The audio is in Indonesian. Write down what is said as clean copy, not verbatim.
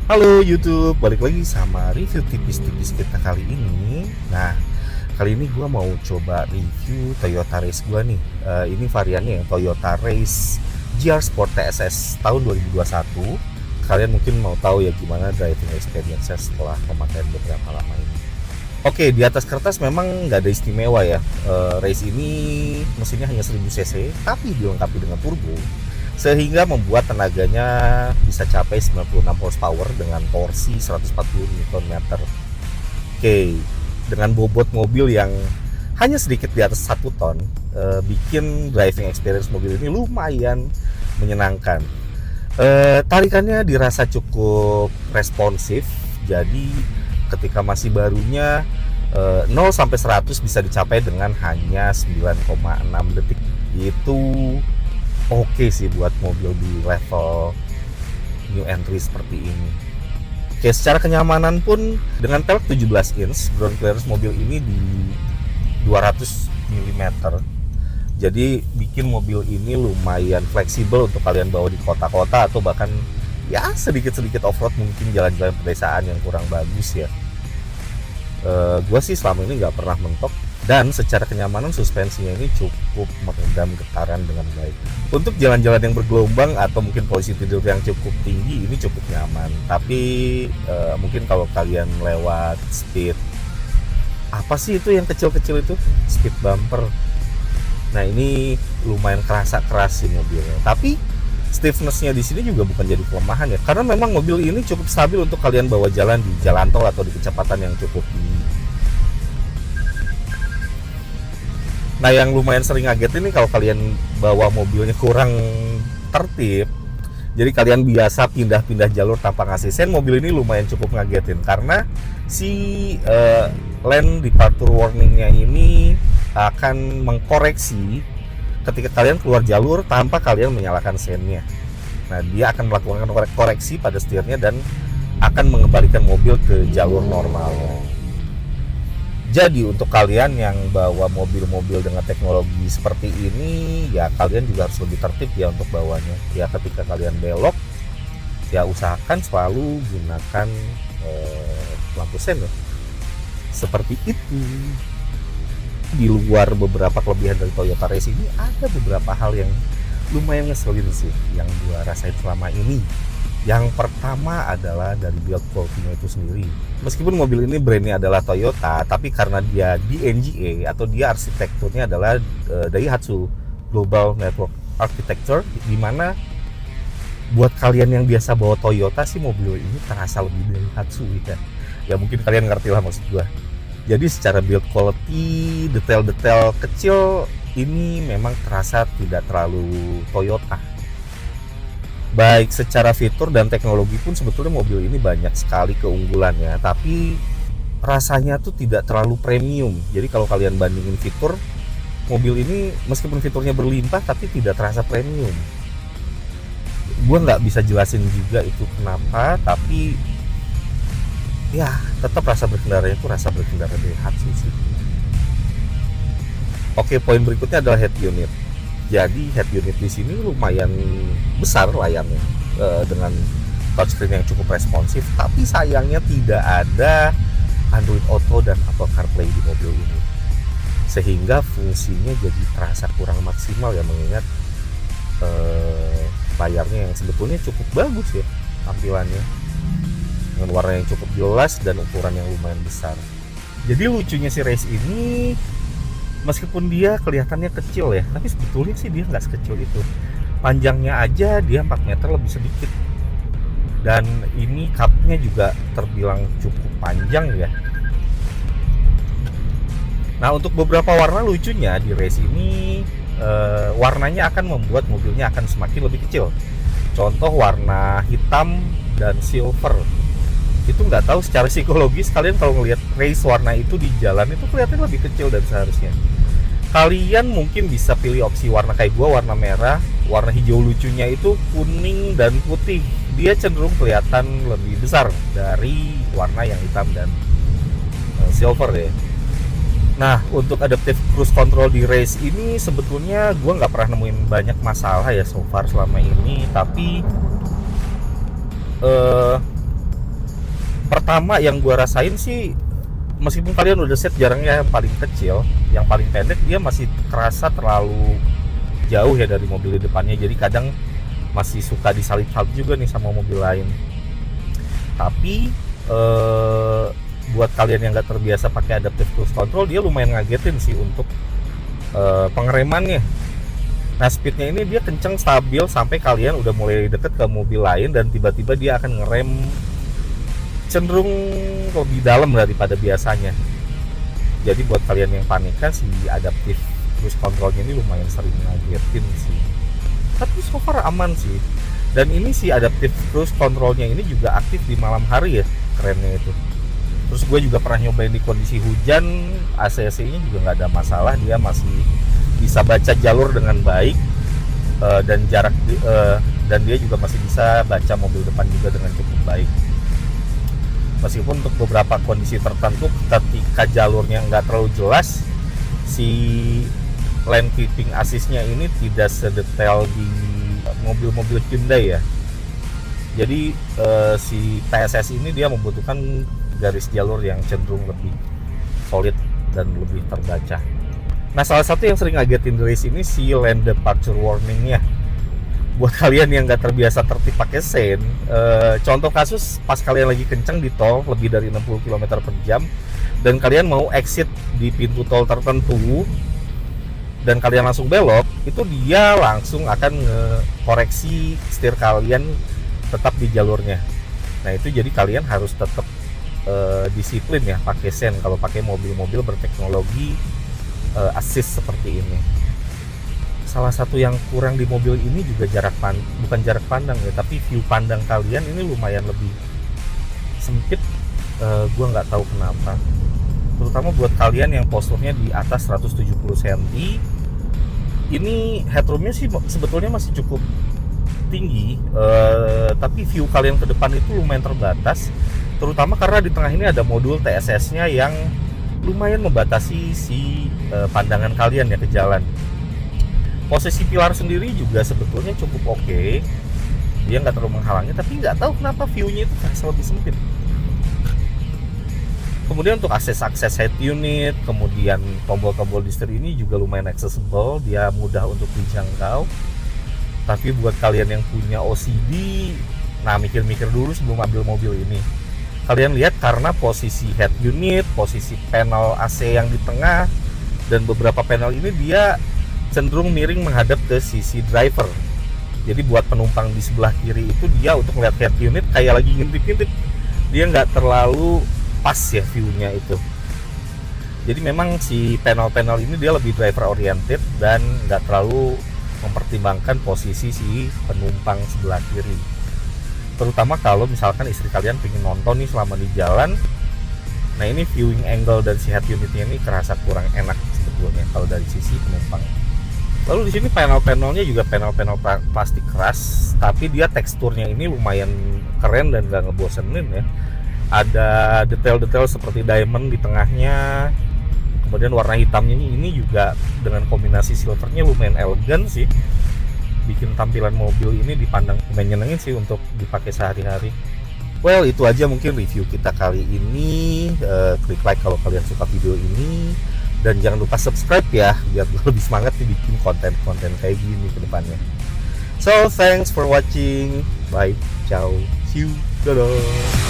Halo YouTube, balik lagi sama review tipis-tipis kita kali ini. Nah, kali ini gue mau coba review Toyota Race gue nih. Ini variannya yang Toyota Race GR Sport TSS tahun 2021. Kalian mungkin mau tahu ya gimana driving experience setelah pemakaian beberapa lama ini. Oke, di atas kertas memang nggak ada istimewa ya. Race ini mesinnya hanya 1000 cc, tapi dilengkapi dengan turbo sehingga membuat tenaganya bisa capai 96 horsepower dengan torsi 140 Nm. Oke, dengan bobot mobil yang hanya sedikit di atas 1 ton, bikin driving experience mobil ini lumayan menyenangkan. Tarikannya dirasa cukup responsif, jadi ketika masih barunya 0 sampai 100 bisa dicapai dengan hanya 9,6 detik. Itu oke sih buat mobil di level new entry seperti ini. Oke, secara kenyamanan pun dengan pelek 17 inch, ground clearance mobil ini di 200 mm. Jadi bikin mobil ini lumayan fleksibel untuk kalian bawa di kota-kota atau bahkan ya sedikit-sedikit off-road, mungkin jalan-jalan pedesaan yang kurang bagus ya. Gue sih selama ini nggak pernah mentok, dan secara kenyamanan suspensinya ini cukup meredam getaran dengan baik. Untuk jalan-jalan yang bergelombang atau mungkin posisi tidur yang cukup tinggi ini cukup nyaman. Tapi mungkin kalau kalian lewat speed, apa sih itu yang kecil-kecil itu, speed bumper, nah ini lumayan kerasa keras sih mobilnya. Tapi stiffness-nya di sini juga bukan jadi kelemahan ya, karena memang mobil ini cukup stabil untuk kalian bawa jalan di jalan tol atau di kecepatan yang cukup tinggi. Nah, yang lumayan sering ngaget ini kalau kalian bawa mobilnya kurang tertib, jadi kalian biasa pindah-pindah jalur tanpa ngasih sen, mobil ini lumayan cukup ngagetin karena si lane departure warningnya ini akan mengkoreksi ketika kalian keluar jalur tanpa kalian menyalakan sennya. Nah, dia akan melakukan koreksi pada setirnya dan akan mengembalikan mobil ke jalur normalnya. Jadi untuk kalian yang bawa mobil-mobil dengan teknologi seperti ini, ya kalian juga harus lebih tertib ya untuk bawanya. Ya ketika kalian belok, ya usahakan selalu gunakan lampu sen ya. Seperti itu. Di luar beberapa kelebihan dari Toyota Race ini, ada beberapa hal yang lumayan ngeselin sih yang gue rasain selama ini. Yang pertama adalah dari build quality-nya itu sendiri. Meskipun mobil ini brandnya adalah Toyota, tapi karena dia DNGA atau dia arsitekturnya adalah Daihatsu Global Network Architecture, di mana buat kalian yang biasa bawa Toyota sih mobil ini terasa lebih Daihatsu ya. Ya mungkin kalian ngerti lah maksud gue. Jadi secara build quality, detail-detail kecil ini memang terasa tidak terlalu Toyota. Baik secara fitur dan teknologi pun sebetulnya mobil ini banyak sekali keunggulannya, tapi rasanya tuh tidak terlalu premium. Jadi kalau kalian bandingin fitur, mobil ini meskipun fiturnya berlimpah tapi tidak terasa premium. Gue nggak bisa jelasin juga itu kenapa, tapi ya tetap rasa berkendaranya itu rasa berkendara Daihatsu sih. Oke, poin berikutnya adalah head unit. Jadi head unit di sini lumayan besar layarnya, dengan touchscreen yang cukup responsif, tapi sayangnya tidak ada Android Auto dan Apple CarPlay di mobil ini, sehingga fungsinya jadi terasa kurang maksimal ya, mengingat layarnya yang sebetulnya cukup bagus ya tampilannya, dengan warna yang cukup jelas dan ukuran yang lumayan besar. Jadi lucunya si Race ini, meskipun dia kelihatannya kecil ya, tapi sebetulnya sih dia nggak sekecil itu. Panjangnya aja dia 4 meter lebih sedikit, dan ini cupnya juga terbilang cukup panjang ya. Nah, untuk beberapa warna lucunya di Race ini, warnanya akan membuat mobilnya akan semakin lebih kecil. Contoh warna hitam dan silver. Itu nggak tahu secara psikologis kalian kalau ngelihat Race warna itu di jalan itu kelihatan lebih kecil dan seharusnya. Kalian mungkin bisa pilih opsi warna kayak gua, warna merah, warna hijau lucunya itu kuning dan putih. Dia cenderung kelihatan lebih besar dari warna yang hitam dan silver ya. Nah, untuk adaptive cruise control di Race ini sebetulnya gua nggak pernah nemuin banyak masalah ya so far selama ini, tapi Pertama yang gua rasain sih, meskipun kalian udah set jarangnya yang paling kecil, yang paling pendek dia masih kerasa terlalu jauh ya dari mobil di depannya. Jadi kadang masih suka disalip-salip juga nih sama mobil lain. Tapi buat kalian yang nggak terbiasa pakai adaptive cruise control, dia lumayan ngagetin sih untuk pengeremannya. Nah, speednya ini dia kenceng stabil sampai kalian udah mulai deket ke mobil lain dan tiba-tiba dia akan ngerem cenderung lebih dalam daripada biasanya. Jadi buat kalian yang panikan, si adaptive cruise controlnya ini lumayan sering ngagetin sih. Tapi so far aman sih. Dan ini si adaptive cruise controlnya ini juga aktif di malam hari ya, kerennya itu. Terus gue juga pernah nyobain di kondisi hujan, ACC-nya juga nggak ada masalah, dia masih bisa baca jalur dengan baik, dan jarak dan dia juga masih bisa baca mobil depan juga dengan cukup baik. Meskipun untuk beberapa kondisi tertentu ketika jalurnya nggak terlalu jelas, si lane keeping assist-nya ini tidak sedetail di mobil-mobil Hyundai ya. Jadi si TSS ini dia membutuhkan garis jalur yang cenderung lebih solid dan lebih terbaca. Nah, salah satu yang sering ngagetin dari sini si lane departure warning-nya. Buat kalian yang nggak terbiasa tertib pakai sen, contoh kasus pas kalian lagi kenceng di tol lebih dari 60 km per jam dan kalian mau exit di pintu tol tertentu dan kalian langsung belok, itu dia langsung akan koreksi setir kalian tetap di jalurnya. Nah, itu jadi kalian harus tetap disiplin ya pakai sen kalau pakai mobil-mobil berteknologi assist seperti ini. Salah satu yang kurang di mobil ini juga bukan jarak pandang ya, tapi view pandang kalian ini lumayan lebih sempit. Gua nggak tahu kenapa, terutama buat kalian yang posturnya di atas 170 cm. Ini headroomnya sih sebetulnya masih cukup tinggi, tapi view kalian ke depan itu lumayan terbatas, terutama karena di tengah ini ada modul TSS-nya yang lumayan membatasi si pandangan kalian ya ke jalan. Posisi pilar sendiri juga sebetulnya cukup oke, dia nggak terlalu menghalangi, tapi nggak tahu kenapa view-nya itu terasa lebih sempit. Kemudian untuk akses head unit, kemudian tombol-tombol di setir ini juga lumayan accessible, dia mudah untuk dijangkau. Tapi buat kalian yang punya OCD, nah mikir-mikir dulu sebelum ambil mobil ini. Kalian lihat, karena posisi head unit, posisi panel AC yang di tengah, dan beberapa panel ini dia cenderung miring menghadap ke sisi driver. Jadi buat penumpang di sebelah kiri itu dia untuk melihat head unit kayak lagi ngintip-ngintip, dia nggak terlalu pas ya view-nya itu. Jadi memang si panel-panel ini dia lebih driver oriented dan nggak terlalu mempertimbangkan posisi si penumpang sebelah kiri. Terutama kalau misalkan istri kalian pengen nonton nih selama di jalan. Nah, ini viewing angle dan si head unitnya ini kerasa kurang enak sebetulnya kalau dari sisi penumpang. Lalu di sini panel-panelnya juga panel-panel plastik keras, tapi dia teksturnya ini lumayan keren dan gak ngebosenin ya. Ada detail-detail seperti diamond di tengahnya. Kemudian warna hitamnya ini juga dengan kombinasi silvernya lumayan elegan sih. Bikin tampilan mobil ini dipandang lumayan nyenengin sih untuk dipakai sehari-hari. Well, itu aja mungkin review kita kali ini. Klik like kalau kalian suka video ini. Dan jangan lupa subscribe ya, biar lebih semangat nih bikin konten-konten kayak gini ke depannya. So, thanks for watching. Bye. Ciao. See you. Dadah.